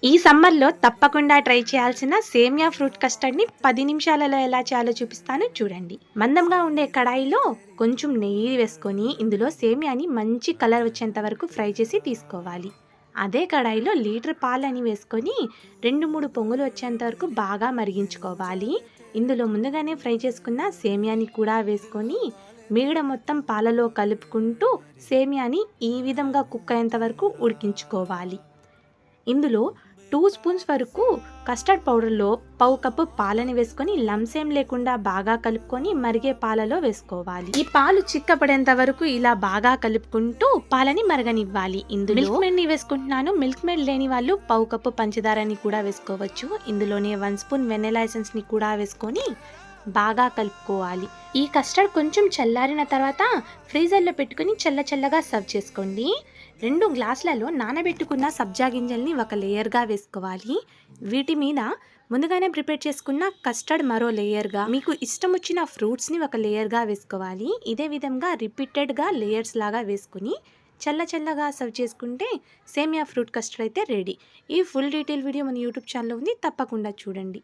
ఈ సమ్మర్లో తప్పకుండా ట్రై చేయాల్సిన సేమియా ఫ్రూట్ కస్టర్డ్ని 10 నిమిషాలలో ఎలా చేయాలో చూపిస్తాను చూడండి. మందంగా ఉండే కడాయిలో కొంచెం నెయ్యి వేసుకొని ఇందులో సేమియాని మంచి కలర్ వచ్చేంత వరకు ఫ్రై చేసి తీసుకోవాలి. అదే కడాయిలో లీటర్ పాలని వేసుకొని 2-3 పొంగులు వచ్చేంత వరకు బాగా మరిగించుకోవాలి. ఇందులో ముందుగానే ఫ్రై చేసుకున్న సేమియాని కూడా వేసుకొని మీగడ మొత్తం పాలలో కలుపుకుంటూ సేమియాని ఈ విధంగా కుక్ అయ్యేంత వరకు ఉడికించుకోవాలి. ఇందులో 2 స్పూన్స్ వరకు కస్టర్డ్ పౌడర్లో పావు కప్పు పాలని వేసుకొని లంప్స్ ఏం లేకుండా బాగా కలుపుకొని మరిగే పాలలో వేసుకోవాలి. ఈ పాలు చిక్కపడేంత వరకు ఇలా బాగా కలుపుకుంటూ పాలని మరగనివ్వాలి. ఇందులో మిల్క్ మేడ్ ని వేసుకుంటున్నాను. మిల్క్ మేడ్ లేని వాళ్ళు పావు కప్పు పంచదారని కూడా వేసుకోవచ్చు. ఇందులోనే 1 స్పూన్ వెనిలా ఎసెన్స్ ని కూడా వేసుకొని బాగా కలుపుకోవాలి. ఈ కస్టర్డ్ కొంచెం చల్లారిన తర్వాత ఫ్రీజర్లో పెట్టుకుని చల్లగా సర్వ్ చేసుకోండి. 2 గ్లాసులలో నానబెట్టుకున్న సబ్జా గింజల్ని ఒక లేయర్గా వేసుకోవాలి. వీటి మీద ముందుగానే ప్రిపేర్ చేసుకున్న కస్టర్డ్ మరో లేయర్గా, మీకు ఇష్టం వచ్చిన ఫ్రూట్స్ని ఒక లేయర్గా వేసుకోవాలి. ఇదే విధంగా రిపీటెడ్గా లేయర్స్ లాగా వేసుకుని చల్లగా సర్వ్ చేసుకుంటే సేమియా ఫ్రూట్ కస్టర్డ్ అయితే రెడీ. ఈ ఫుల్ డీటెయిల్ వీడియో మన యూట్యూబ్ ఛానల్లో ఉంది, తప్పకుండా చూడండి.